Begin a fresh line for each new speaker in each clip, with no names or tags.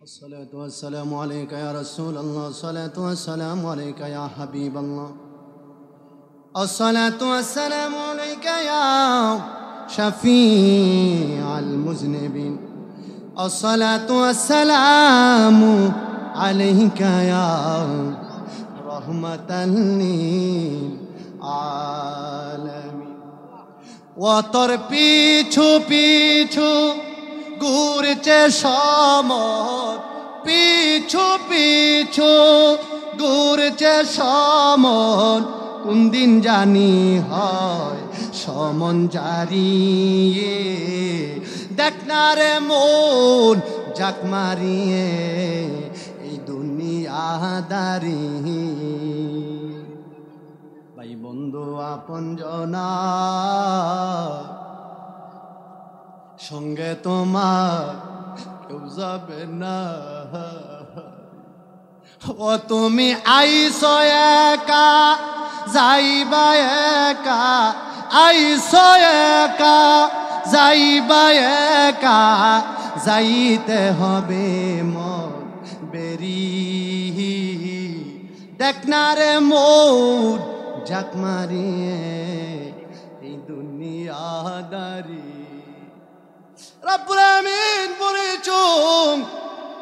الصلاة والسلام عليك يا رسول الله، الصلاة والسلام عليك يا حبيب الله، الصلاة والسلام عليك يا شفيع المذنبين، الصلاة والسلام عليك يا رحمة للعالمين। وতর পিছু পিছু ঘুরছে সমর, পিছু পিছু ঘুরছে সমর, কোন দিন জানি হয় সমন জারি। দেখ না রে মন জাক মারিয়ে এই দুনিয়াদারি। ভাই বন্ধু আপন জনা সঙ্গে তোমার কেউ যাবে না। ও তুমি আইসো একা যাইবা একা, আইসো একা যাইবা একা, যাইতে হবে মন বেরি। দেখ না রে মন জাক মারিয়ে এই দুনিয়াদারি। রব্বুল আমিন বলেছেন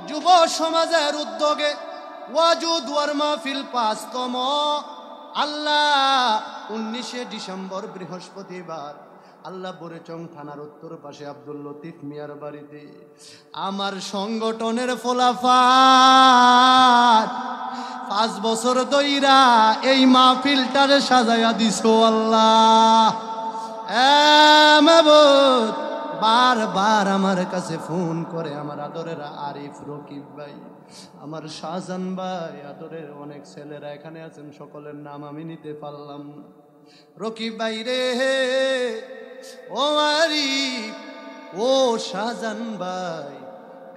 যুব সমাজের উদ্যোগে ওয়াজুদ ওয়ার মাহফিল ৫তম। আল্লাহ ১৯শে ডিসেম্বর বৃহস্পতিবার আল্লাহ বরেচং থানার উত্তর পাশে আব্দুল লতিফ মিয়ার বাড়িতে আমার সংগঠনের ফলাফল ৫ বছর দইরা এই মাহফিলটারে সাজাইয়া দিছো আল্লাহ। মাবুদ বারবার আমার কাছে ফোন করে আমার আদরের আরিফ রকিব ভাই, আমার শাহজান ভাই, আদরের অনেক ছেলেরা এখানে আছেন, সকলের নাম আমি নিতে পারলাম না। রকিব ভাই রে, ও আরিফ, ও শাহজান ভাই,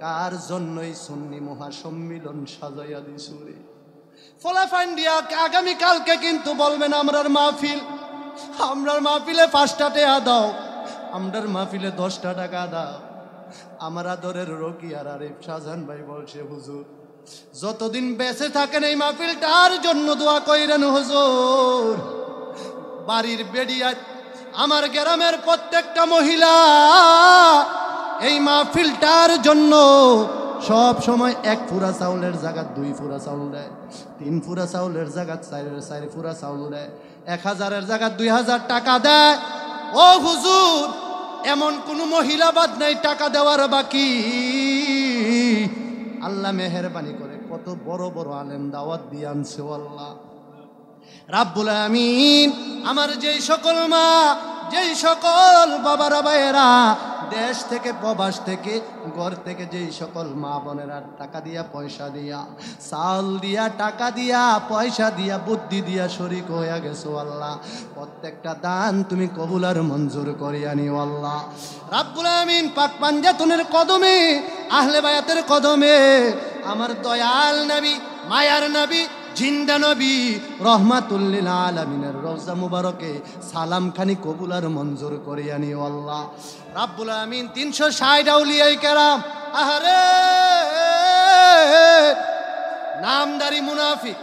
কার জন্যই সুন্নি মহাসম্মিলন সাজাইয়া দিছো রে? ফলাফাইন দিয়া আগামীকালকে কিন্তু বলবেন আমরার মাহফিল, আমরার মাহফিলে ৫টা টাকা দাও, আমরার মাহফিলে 10টা টাকা দাও। আমার আদরের রকি আর আরিফ শাহজান ভাই বলছে হুজুর যতদিন বেঁচে থাকেন এই মাহফিলটার জন্য দোয়া কইরেন হুজুর। বাড়ির বেড়িয়া আমার গ্রামের প্রত্যেকটা মহিলা এই মাহফিলটার জন্য সব সময় 1 ফুরা চাউলের জায়গা 2 ফুরা চাউল দেয়, 3 ফুরা চাউলের জায়গা 4 ফুরা চাউল দেয়, 1000-এর জায়গা 2000 টাকা দেয়। ও হুজুর এমন কোন মহিলা বাদ নাই টাকা দেওয়ার বাকি। আল্লাহ মেহেরবানি করে কত বড় বড় আলেম দাওয়াত দিয়ে আনছে আল্লাহ রাব্বুল আমিন। আমার যেই সকল মা, যেই সকল বাবারা ভাইয়েরা দেশ থেকে প্রবাস থেকে ঘর থেকে যেই সকল মা বোনেরা টাকা দিয়া পয়সা দিয়া চাল দিয়া টাকা দিয়া পয়সা দিয়া বুদ্ধি দিয়া শরীক হইয়া গেছো আল্লাহ, প্রত্যেকটা দান তুমি কবুল আর মঞ্জুর করিয়া নিও আল্লাহ রাব্বুল আমিন। পাক পাঞ্জাতনের কদমে, আহলে বায়াতের কদমে আমার দয়াল নবী, মায়ার নবী, জিন্দা নবী রহমাতুল লিল আলামিনের রওজা মুবারকে সালাম খানি কবুল আর মঞ্জুর করিয়া নিও আল্লাহ রাব্বুল আমিন। ৩৬০ আউলিয়ায়ে কেরাম, আহারে নামদারি মুনাফিক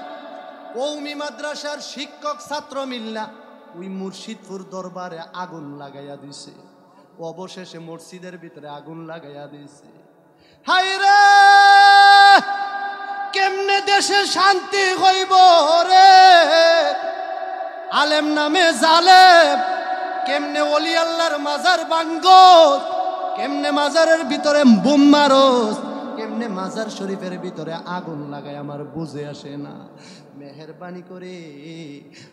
কওমি মাদ্রাসার শিক্ষক ছাত্র মিল্লা ওই মুর্শিদপুর দরবারে আগুন লাগাইয়া দিছে, অবশেষে মসজিদের ভিতরে আগুন লাগাইয়া দিছে। হায়রে কেমনে দেশে শান্তি হইব রে? আলেম নামে জালেম, কেমনে ওলি আল্লাহর মাজার ভাঙ্গস, কেমনে মাজারের ভিতরে বোম মারস, কেমনে মাজার শরীফের ভিতরে আগুন লাগায় আমার বুঝে আসে না। মেহেরবানি করে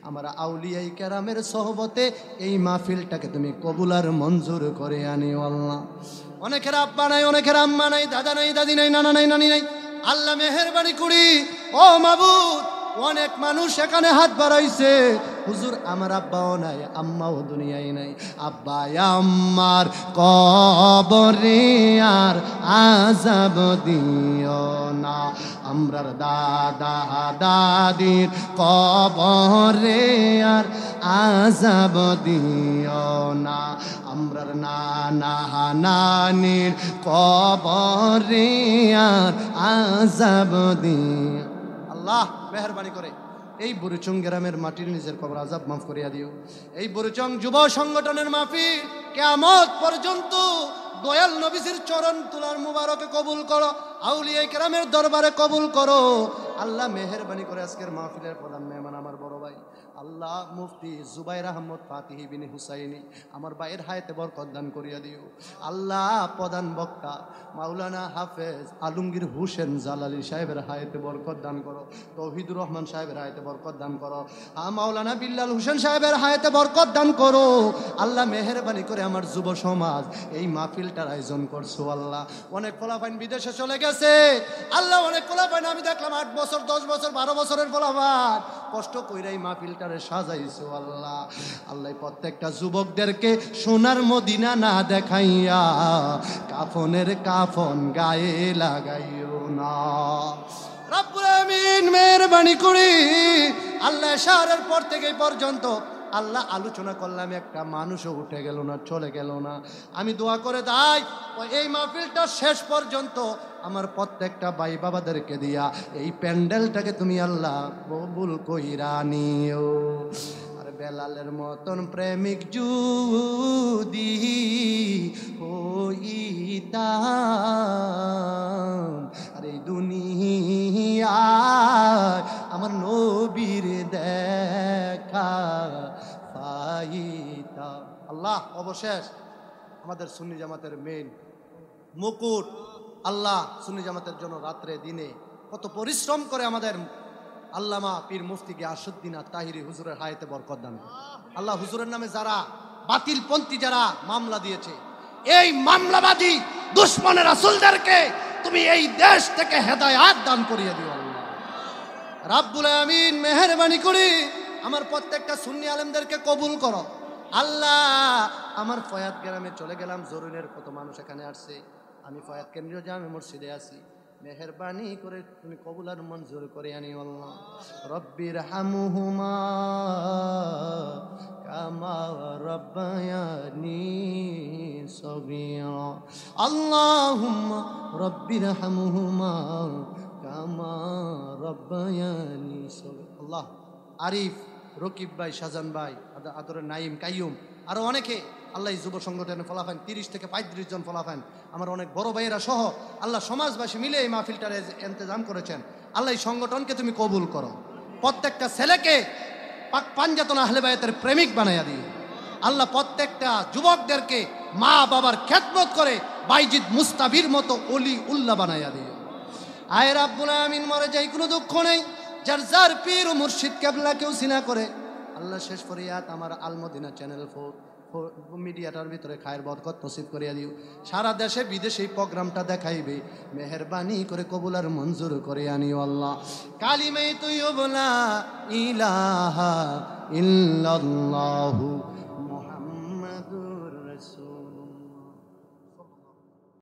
আমার আউলিয়ায়ে কেরামের সোহবতে এই মাহফিলটাকে তুমি কবুল আর মঞ্জুর করে আনিও আল্লাহ। অনেকের আব্বা নাই, অনেকের আম্মা নাই, দাদা নাই, দাদি নাই, নানা নাই, নানি নাই। আল্লাহ মেহেরবানি করি ও মাবুদ অনেক মানুষ এখানে হাত বাড়াইছে, হুজুর আমার আব্বাও নাই, আম্মাও দুনিয়ায় নাই, আব্বা আম্মার কবরে আর আযাব দিও না, আমরার দাদা দাদির কবরে আর আযাব দিও না, আমরার নানা নানির কবরে আর আযাব দিও। আল্লাহ মেহেরবানি করে এই বুড়িচং গ্রামের মাটির নিজের কবর আযাব মাফ করিয়া দিও। এই বুড়িচং যুব সংগঠনের মাহফিল কিয়ামত পর্যন্ত দয়াল নবীজির চরণ তুলার মুবারকে কবুল করো, আউলিয়া কেরামের দরবারে কবুল করো। আল্লাহ মেহেরবানি করে আজকের মাহফিলের প্রধান মেহমান আমার বড় ভাই আল্লাহ মুফতি জুবাইর আহমদ ফাতিহি বিন হুসাইনি, আমার ভাইয়ের হায়াতে বরকত দান করিয়া দিও। আল্লাহ প্রধান বক্তা মাওলানা হাফেজ আলমগীর হোসেন জালালি সাহেবের হায়াতে বরকত দান করো, তৌহিদুর রহমান সাহেবের হায়াতে বরকত দান করো, মাওলানা বিল্লাল হোসেন সাহেবের হায়াতে বরকত দান করো। আল্লাহ মেহেরবানি করে আমার যুব সমাজ এই মাহফিলটার আয়োজন করছো। আল্লাহ অনেক ফলাফাইন বিদেশে চলে গেছে, আল্লাহ অনেক ফলাফাইন আমি দেখলাম 8 বছর 10 বছর 12 বছরের ফলাফাইন কষ্ট কইরাই মাহফিলটারে সাজাইছো। আল্লাহ আল্লাহ প্রত্যেকটা যুবকদেরকে সোনার মদিনা না দেখাইয়া কাফনের কাফন গায়ে লাগাইও না। রব্বুল আমিন মেহেরবানি করে আল্লাহ শহরের পর থেকে পর্যন্ত আল্লাহ আলোচনা করলাম, একটা মানুষও উঠে গেল না, চলে গেল না। আমি দোয়া করে তাই এই মাহফিলটা শেষ পর্যন্ত আমার প্রত্যেকটা ভাই বাবাদেরকে দিয়া এই প্যান্ডেলটাকে তুমি আল্লাহ কবুল কইরা নিও। আর বেলালের মতন প্রেমিক যদি হইতাম, আর এই দুনিয়ায় আমার নবীর দেখা পাইতাম। আল্লাহ অবশেষ আমাদের সুন্নি জামাতের মেইন মুকুট, আল্লাহ সুন্নি জামাতের জন্য রাত্রে দিনে কত পরিশ্রম করে আমাদের আল্লামা পীর মুফতি গিয়াসউদ্দিন আত-তাহিরি হুজুরের হায়াতে বরকত দান। আল্লাহ হুজুরের নামে যারা বাতিলপন্থী যারা মামলা দিয়েছে, এই মামলাবাদী দুশমনের রাসূলদেরকে তুমি এই দেশ থেকে হেদায়েত দান করিয়ে দিও। আল্লাহ রাব্বুল আমিন মেহেরবানি করে আমার প্রত্যেকটা সুন্নি আলেমদেরকে কবুল করো। আল্লাহ আমার ফয়াত গ্রামে চলে গেলাম, জরুরের কত মানুষ এখানে আসছে, আমি ফয়াত কেন্দ্রীয় জামে মসজিদে আছি, মেহেরবানি করে তুমি কবুল আর মঞ্জুর করে আনি। আল্লাহ রব্বির হামহুমা কামা রব্বায়ানি সগীরা, আল্লাহুম্মা রব্বির হামহুমা কামা রব্বায়ানি সগীরা। আল্লাহ আরিফ, রকিব ভাই, শাহজান ভাই, আদরের নাইম, কাইয়ুম, আরো অনেকে আল্লাহ যুব সংগঠনের ফলাফান 30 থেকে 35 জন ফলাফান, আমার অনেক বড় ভাইয়েরা সহ আল্লাহ সমাজবাসী মিলে এই মাহফিলটার ইন্তজাম করেছেন। আল্লাহ এই সংগঠনকে তুমি কবুল করো, প্রত্যেকটা ছেলেকে পাঞ্জাতন আহলে বায়াতের প্রেমিক বানাইয়া দিও। আল্লাহ প্রত্যেকটা যুবকদেরকে মা বাবার খেদমত করে বাইজিদ মুস্তাবির মতো অলি উল্লাহ বানাইয়া দিও। আয় রাব্বুল আমিন, মরে যাই কোনো দুঃখ নেই, যার যার পীর ও মুর্শিদ কেবলা কেউ সিনা করে। আল্লাহ শেষ ফরিয়াদ আমার আলমদিনা চ্যানেল 4 মিডিয়াটার ভিতরে খায়ের বরকত নসিব করিয়া দিও। সারা দেশে বিদেশে এই প্রোগ্রামটা দেখাইবে, মেহেরবানি করে কবুল আর মঞ্জুর করে আনিও। আল্লাহ কালিমে তুইয়্যিব লা ইলাহা ইল্লাল্লাহু